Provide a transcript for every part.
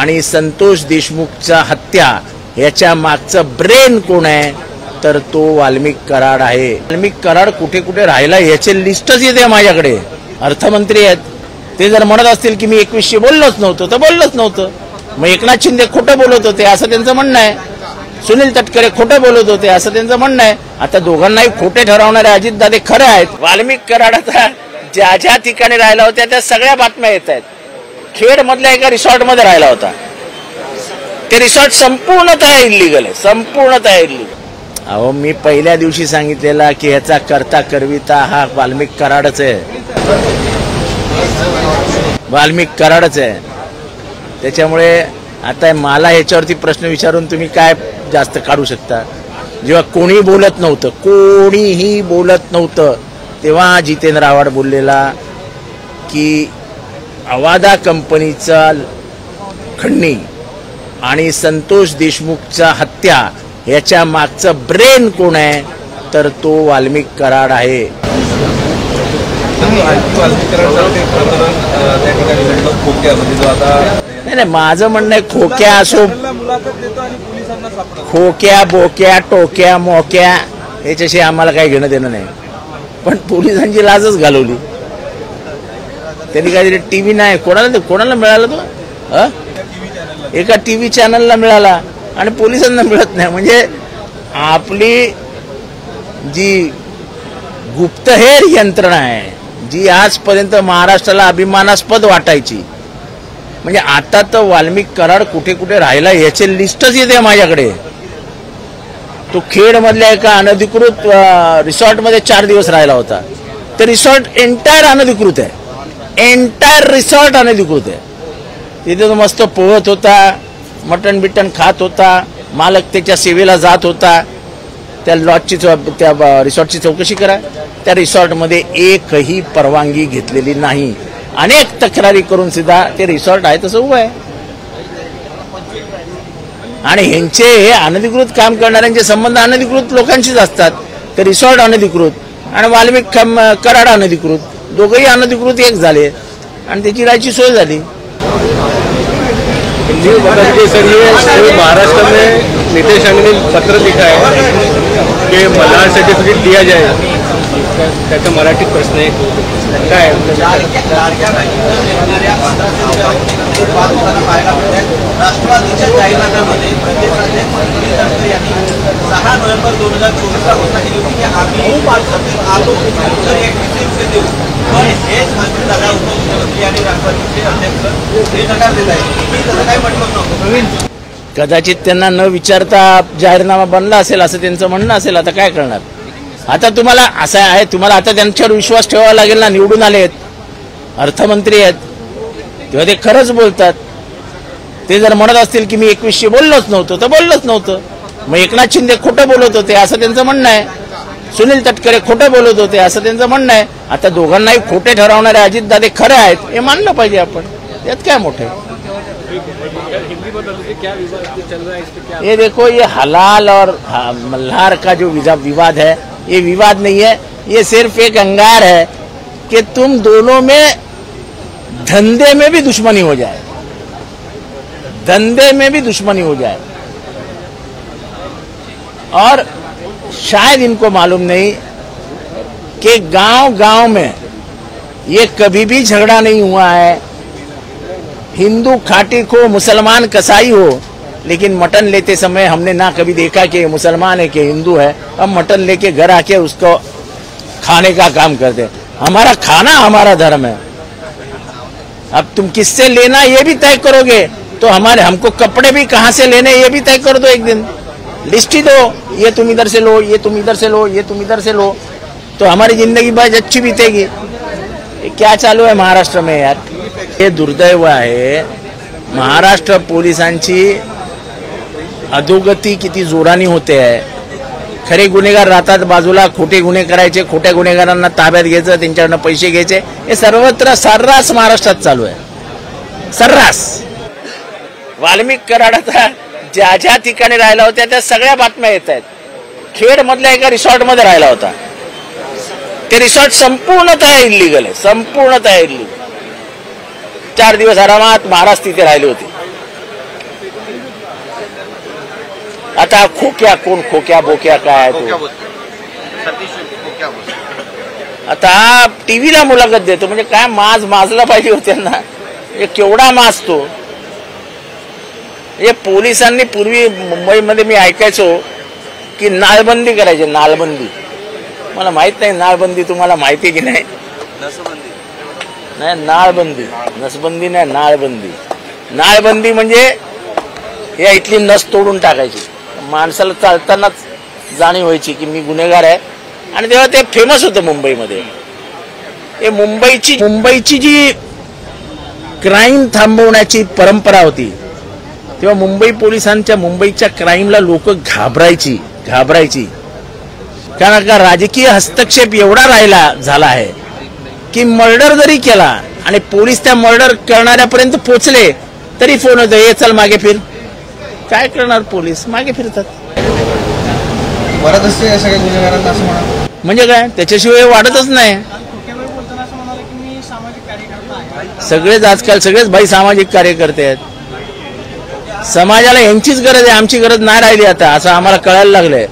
आणि संतोष देशमुखचा हत्या याच्या मागचं ब्रेन कोण आहे तर तो वाल्मिक कराड आहे। वाल्मिक कराड कुठे कुठे राहिला याचे लिस्टच येते माझ्याकडे। अर्थमंत्री आहेत, ते जर म्हणत असतील की मी 2100 बोललोच नव्हतो तर बोललोच नव्हतं, मग एकनाथ शिंदे खोटं बोलत होते असं त्यांचं म्हणणं आहे, सुनील तटकरे खोटं बोलत होते असं त्यांचं म्हणणं आहे। आता दोघांनाही खोटे ठरवणारे अजितदादा खरे आहेत। वाल्मिक कराडाचा ज्या ज्या ठिकाणी राहिला होता त्या सगळ्या बातम्या येत आहेत। खेड मधल्या एका रिसॉर्ट मध्ये राहिला होता, ते रिसॉर्ट संपूर्णतः इल्लीगल आहे, संपूर्णतः इल्लीगल। अहो मी पहिल्या दिवशी सांगितलेला की याचा करता करविता हा वाल्मिक कराडच आहे, वाल्मिक कराडच आहे। त्याच्यामुळे आता मला याच्यावरती प्रश्न विचारून तुम्ही काय जास्त काढू शकता। जेव्हा कोणी बोलत नव्हतं, कोणीही बोलत नव्हतं, तेव्हा जितेंद्र आव्हाड बोललेला की अवादा कंपनीचा खंडणी आणि संतोष देशमुखचा हत्या याच्या मागचं ब्रेन कोण आहे तर तो वाल्मिक कराड आहे। नाही, माझं म्हणणं आहे खोक्या असो, खोक्या बोक्या टोक्या मोक्या याच्याशी आम्हाला काही घेणं देणं नाही, पण पोलिसांची लाजच घालवली त्यांनी। काहीतरी टीव्ही नाही, कोणाला मिळाला तो, एका टीव्ही चॅनलला मिळाला आणि पोलिसांना मिळत नाही। म्हणजे आपली जी गुप्तहेर यंत्रणा आहे जी आजपर्यंत महाराष्ट्राला अभिमानास्पद वाटायची, म्हणजे आता तर वाल्मिक कराड कुठे कुठे राहिला याचे लिस्टच येते माझ्याकडे। तो खेड मधल्या एका अनधिकृत रिसॉर्ट मध्ये 4 दिवस राहिला होता, ते रिसॉर्ट एंटायर अनधिकृत आहे, एंटायर रिसॉर्ट अनधिकृत आहे। तिथे तो मस्त पोहत होता, मटण बिटन खात होता, मालक त्याच्या सेवेला जात होता। त्या लॉजची त्या रिसॉर्टची चौकशी करा, त्या रिसॉर्टमध्ये एकही परवानगी घेतलेली नाही। अनेक तक्रारी करून सुद्धा ते रिसॉर्ट आहे तसं उभं आहे। आणि ह्यांचे हे अनधिकृत काम करणाऱ्यांचे संबंध अनधिकृत लोकांशीच असतात। ते रिसॉर्ट अनधिकृत आणि वाल्मिक कराड अनधिकृत, दोघंही अनधिकृत एक झाले आणि त्याची राहायची सोय झाली। सर ये महाराष्ट्र में नीतीश ने पत्र लिखा है कि मल्हार सर्टिफिकेट दिया जाए, त्याचा मराठीत प्रश्न आहे काय? राष्ट्रवादीच्या जाहीरनाम्यामध्ये प्रदेशाध्यक्ष सुनील तटकरे यांनी 6 नोव्हेंबर 2024 ला घोषणा केली होती की आम्ही आलो तर एक विशेष देऊ, पण हेच मंत्री दादा उपमुख्यमंत्री आणि राष्ट्रवादीचे अध्यक्ष हे नकार देत आहेत। मी तसं काही म्हटलं नव्हतं। कदाचित त्यांना न विचारता जाहीरनामा बनला असेल असं त्यांचं म्हणणं असेल। आता काय करणार? आता तुम्हाला असं आहे, तुम्हाला आता त्यांच्यावर विश्वास ठेवावा लागेल ना। निवडून आलेत, अर्थमंत्री आहेत, तेव्हा ते खरंच बोलतात। ते जर म्हणत असतील की मी 2100 बोललोच नव्हतो तर बोललोच नव्हतं, मग एकनाथ शिंदे खोटं बोलत होते असं त्यांचं म्हणणं आहे, सुनील तटकरे खोटं बोलत होते असं त्यांचं म्हणणं आहे। आता दोघांनाही खोटे ठरवणारे अजितदादा खरे आहेत हे मानलं पाहिजे आपण, यात काय मोठे। ये देखो, ये हलाल और मल्हार का जो विवाद है, ये विवाद नहीं है, ये सिर्फ एक अंगार है कि तुम दोनों में धंधे में भी दुश्मनी हो जाए, धंधे में भी दुश्मनी हो जाए। और शायद इनको मालूम नहीं कि गांव गांव में ये कभी भी झगड़ा नहीं हुआ है। हिंदू खाटिक हो, मुसलमान कसाई हो, लेकिन मटन लेते समय हमने ना कभी देखा कि मुसलमान है कि हिंदू है। अब मटन लेके घर आके उसको खाने का काम करते। हमारा खाना हमारा धर्म है। अब तुम किससे लेना ये भी तय करोगे तो हमको कपड़े भी कहाँ से लेने ये भी तय कर दो। एक दिन लिस्ट ही दो, ये तुम इधर से लो, ये तुम इधर से लो, ये तुम इधर से लो, तो हमारी जिंदगी बहुत अच्छी बीतेगी। क्या चालू आहे महाराष्ट्र में यार? हे दुर्दैव आहे। महाराष्ट्र पोलिसांची अधोगती किती जोराने होते आहे। खरे गुन्हेगार राहतात बाजूला, खोटे गुन्हे करायचे, खोट्या गुन्हेगारांना ताब्यात घ्यायचं, त्यांच्याकडनं पैसे घ्यायचे, हे सर्वत्र सर्रास महाराष्ट्रात चालू आहे, सर्रास। वाल्मिक कराडाचा ज्या ज्या ठिकाणी राहिला होता त्या सगळ्या बातम्या येत आहेत। खेड मधल्या एका रिसॉर्ट मध्ये राहिला होता, ते रिसॉर्ट संपूर्णतः इल्लीगल आहे, संपूर्णतः इल्लीगल। 4 दिवस आरामात महाराज तिथे राहिले होते। आता खोक्या कोण खोक्या बोक्या काय आहे तो आता टीव्हीला मुलाखत देतो म्हणजे काय माजला पाहिजे होते ना केवढा माजतो. हे पोलिसांनी पूर्वी मुंबईमध्ये मी ऐकायचो की नाळबंदी करायची. नाळबंदी मला माहित नाही नाळबंदी तुम्हाला माहिती की नाही. नाही नाळबंदी नसबंदी नाही नाळबंदी. नाळबंदी म्हणजे या इथली नस तोडून टाकायची. माणसाला चालतानाच जाणीव व्हायची की मी गुन्हेगार आहे. आणि तेव्हा ते फेमस होतं मुंबईमध्ये. हे मुंबईची जी क्राईम थांबवण्याची परंपरा होती तेव्हा मुंबई पोलिसांच्या मुंबईच्या क्राईमला लोक घाबरायची. कारण का राजकीय हस्तक्षेप एवढा झाला आहे की मर्डर जरी केला आणि पोलीस त्या मर्डर करणाऱ्यापर्यंत पोहोचले तरी फोन होतो हे चल मागे फिर. काय करणार पोलीस मागे फिरतात. म्हणजे काय त्याच्याशिवाय वाढतच नाही. सगळेच आजकाल सगळेच सामाजिक कार्यकर्ते आहेत. समाजाला यांचीच गरज आहे आमची गरज नाही राहिली आता असं आम्हाला कळायला लागलंय.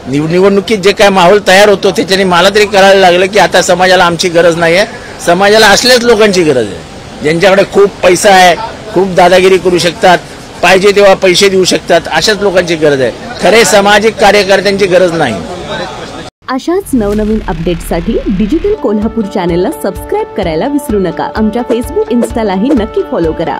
निवडणुकीत जे काय माहोल तयार होतो त्याच्याने मला तरी कळायला लागलं की आता समाजाला आमची गरज नाहीये. समाजाला असल्याच लोकांची गरज आहे ज्यांच्याकडे खूप पैसा आहे खूप दादागिरी करू शकतात पाहिजे तेव्हा पैसे देऊ शकतात अशाच लोकांची गरज आहे. खरे सामाजिक कार्यकर्त्यांची गरज नाही. अशाच नवनवीन अपडेट्ससाठी डिजिटल कोल्हापूर चॅनेलला सबस्क्राईब करायला विसरू नका. आमच्या फेसबुक इन्स्टालाही नक्की फॉलो करा.